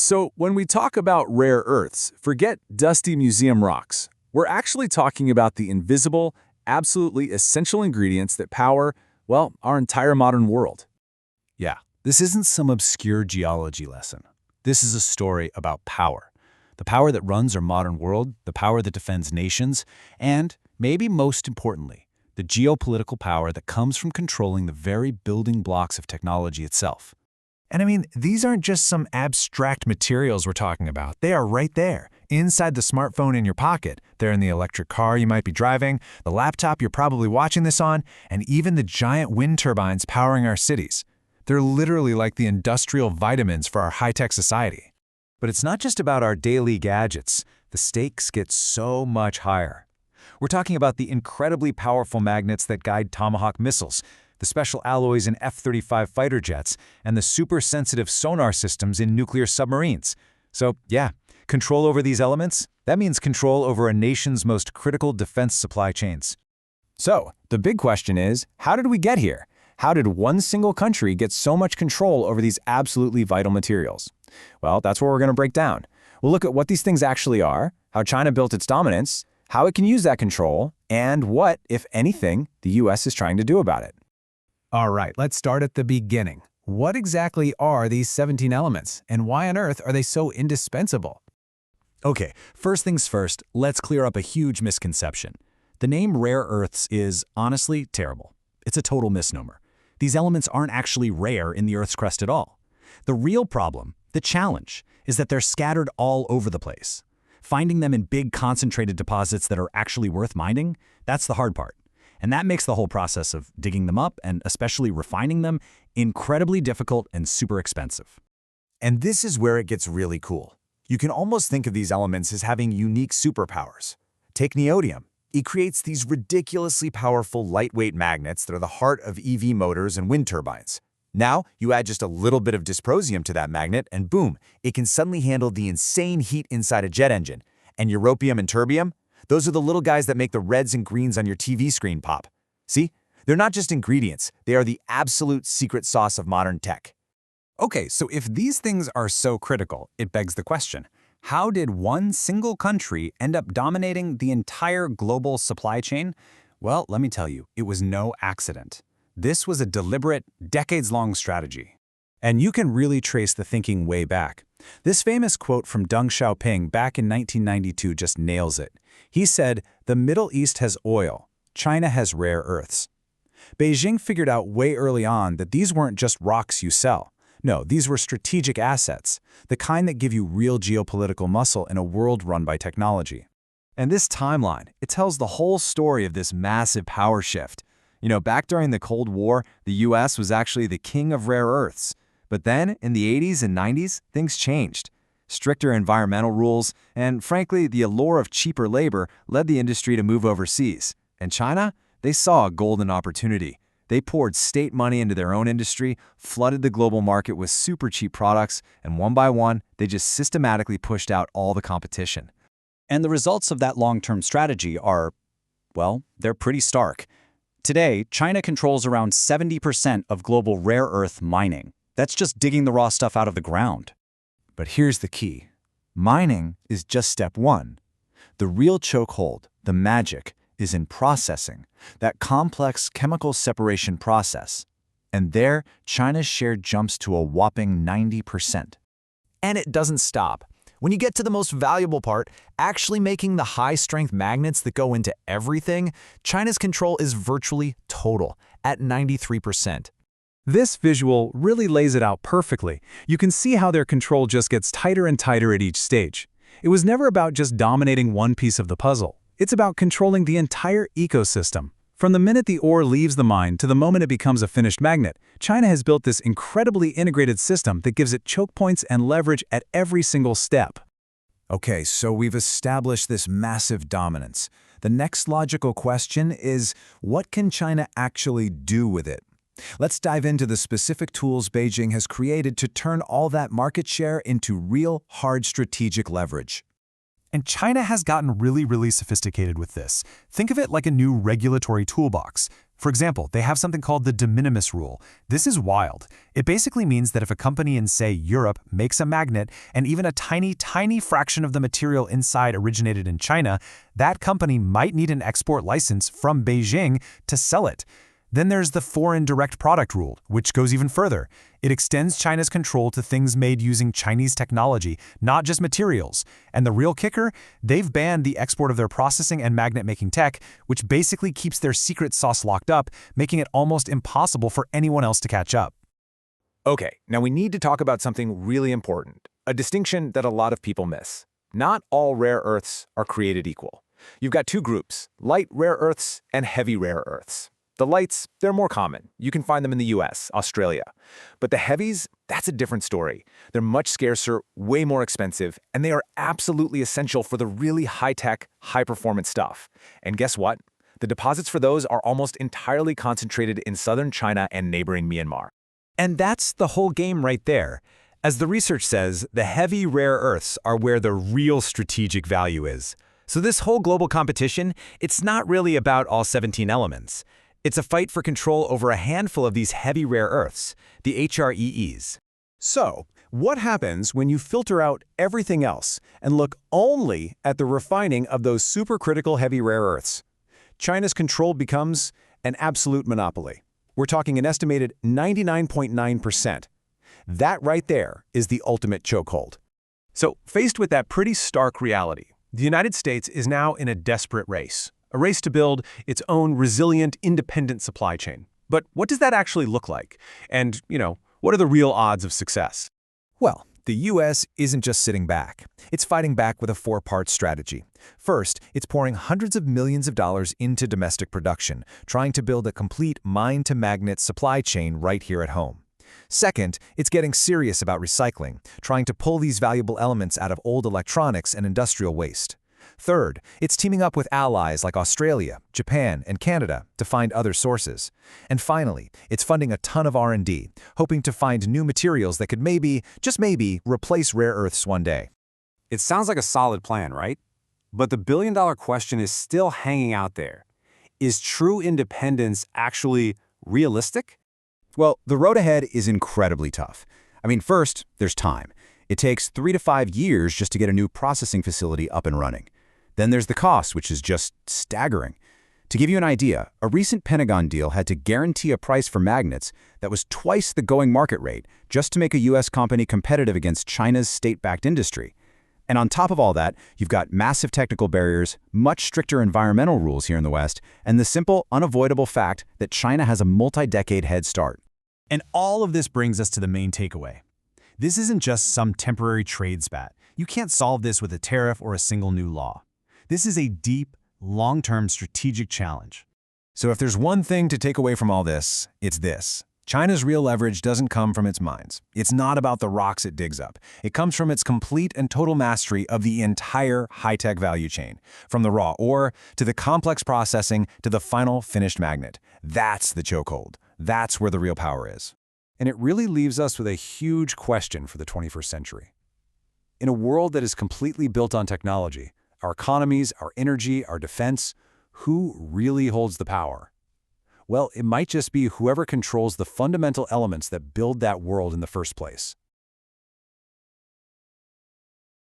So when we talk about rare earths, forget dusty museum rocks. We're actually talking about the invisible, absolutely essential ingredients that power, well, our entire modern world. Yeah, this isn't some obscure geology lesson. This is a story about power. The power that runs our modern world, the power that defends nations, and, maybe most importantly, the geopolitical power that comes from controlling the very building blocks of technology itself. And I mean, these aren't just some abstract materials we're talking about. They are right there, inside the smartphone in your pocket. They're in the electric car you might be driving, the laptop you're probably watching this on, and even the giant wind turbines powering our cities. They're literally like the industrial vitamins for our high-tech society. But it's not just about our daily gadgets. The stakes get so much higher. We're talking about the incredibly powerful magnets that guide Tomahawk missiles, the special alloys in F-35 fighter jets, and the super-sensitive sonar systems in nuclear submarines. So, yeah, control over these elements, that means control over a nation's most critical defense supply chains. So, the big question is, how did we get here? How did one single country get so much control over these absolutely vital materials? Well, that's what we're going to break down. We'll look at what these things actually are, how China built its dominance, how it can use that control, and what, if anything, the US is trying to do about it. All right, let's start at the beginning. What exactly are these 17 elements, and why on earth are they so indispensable? Okay, first things first, let's clear up a huge misconception. The name rare earths is, honestly, terrible. It's a total misnomer. These elements aren't actually rare in the Earth's crust at all. The real problem, the challenge, is that they're scattered all over the place. Finding them in big concentrated deposits that are actually worth mining, that's the hard part. And that makes the whole process of digging them up and especially refining them incredibly difficult and super expensive. And this is where it gets really cool. You can almost think of these elements as having unique superpowers. Take neodymium. It creates these ridiculously powerful lightweight magnets that are the heart of EV motors and wind turbines. Now, you add just a little bit of dysprosium to that magnet, and boom, it can suddenly handle the insane heat inside a jet engine. And europium and terbium? Those are the little guys that make the reds and greens on your TV screen pop. See? They're not just ingredients, they are the absolute secret sauce of modern tech. Okay, so if these things are so critical, it begs the question, how did one single country end up dominating the entire global supply chain? Well, let me tell you, it was no accident. This was a deliberate, decades-long strategy. And you can really trace the thinking way back. This famous quote from Deng Xiaoping back in 1992 just nails it. He said, "The Middle East has oil, China has rare earths." Beijing figured out way early on that these weren't just rocks you sell. No, these were strategic assets, the kind that give you real geopolitical muscle in a world run by technology. And this timeline, it tells the whole story of this massive power shift. Back during the Cold War, the US was actually the king of rare earths. But then, in the 80s and 90s, things changed. Stricter environmental rules, and frankly, the allure of cheaper labor led the industry to move overseas. And China? They saw a golden opportunity. They poured state money into their own industry, flooded the global market with super cheap products, and one by one, they just systematically pushed out all the competition. And the results of that long-term strategy are, well, they're pretty stark. Today, China controls around 70% of global rare earth mining. That's just digging the raw stuff out of the ground. But here's the key. Mining is just step one. The real chokehold, the magic, is in processing, that complex chemical separation process. And there, China's share jumps to a whopping 90%. And it doesn't stop. When you get to the most valuable part, actually making the high-strength magnets that go into everything, China's control is virtually total, at 93%. This visual really lays it out perfectly. You can see how their control just gets tighter and tighter at each stage. It was never about just dominating one piece of the puzzle. It's about controlling the entire ecosystem. From the minute the ore leaves the mine to the moment it becomes a finished magnet, China has built this incredibly integrated system that gives it choke points and leverage at every single step. Okay, so we've established this massive dominance. The next logical question is, what can China actually do with it? Let's dive into the specific tools Beijing has created to turn all that market share into real, hard strategic leverage. And China has gotten really sophisticated with this. Think of it like a new regulatory toolbox. For example, they have something called the de minimis rule. This is wild. It basically means that if a company in, say, Europe makes a magnet and even a tiny, tiny fraction of the material inside originated in China, that company might need an export license from Beijing to sell it. Then there's the foreign direct product rule, which goes even further. It extends China's control to things made using Chinese technology, not just materials. And the real kicker? They've banned the export of their processing and magnet-making tech, which basically keeps their secret sauce locked up, making it almost impossible for anyone else to catch up. Okay, now we need to talk about something really important, a distinction that a lot of people miss. Not all rare earths are created equal. You've got two groups, light rare earths and heavy rare earths. The lights, they're more common. You can find them in the US, Australia. But the heavies, that's a different story. They're much scarcer, way more expensive, and they are absolutely essential for the really high-tech, high-performance stuff. And guess what? The deposits for those are almost entirely concentrated in southern China and neighboring Myanmar. And that's the whole game right there. As the research says, the heavy rare earths are where the real strategic value is. So this whole global competition, it's not really about all 17 elements. It's a fight for control over a handful of these heavy rare earths, the HREEs. So, what happens when you filter out everything else and look only at the refining of those supercritical heavy rare earths? China's control becomes an absolute monopoly. We're talking an estimated 99.9%. That right there is the ultimate chokehold. So, faced with that pretty stark reality, the United States is now in a desperate race. A race to build its own resilient, independent supply chain. But what does that actually look like? And, what are the real odds of success? Well, the U.S. isn't just sitting back. It's fighting back with a four-part strategy. First, it's pouring hundreds of millions of dollars into domestic production, trying to build a complete mine-to-magnet supply chain right here at home. Second, it's getting serious about recycling, trying to pull these valuable elements out of old electronics and industrial waste. Third, it's teaming up with allies like Australia, Japan, and Canada to find other sources. And finally, it's funding a ton of R&D, hoping to find new materials that could maybe, just maybe, replace rare earths one day. It sounds like a solid plan, right? But the billion-dollar question is still hanging out there. Is true independence actually realistic? Well, the road ahead is incredibly tough. First, there's time. It takes 3 to 5 years just to get a new processing facility up and running. Then there's the cost, which is just staggering. To give you an idea, a recent Pentagon deal had to guarantee a price for magnets that was twice the going market rate just to make a U.S. company competitive against China's state-backed industry. And on top of all that, you've got massive technical barriers, much stricter environmental rules here in the West, and the simple, unavoidable fact that China has a multi-decade head start. And all of this brings us to the main takeaway. This isn't just some temporary trade spat. You can't solve this with a tariff or a single new law. This is a deep, long-term strategic challenge. So if there's one thing to take away from all this, it's this. China's real leverage doesn't come from its mines. It's not about the rocks it digs up. It comes from its complete and total mastery of the entire high-tech value chain, from the raw ore to the complex processing to the final finished magnet. That's the chokehold. That's where the real power is. And it really leaves us with a huge question for the 21st century. In a world that is completely built on technology, our economies, our energy, our defense, who really holds the power? Well, it might just be whoever controls the fundamental elements that build that world in the first place.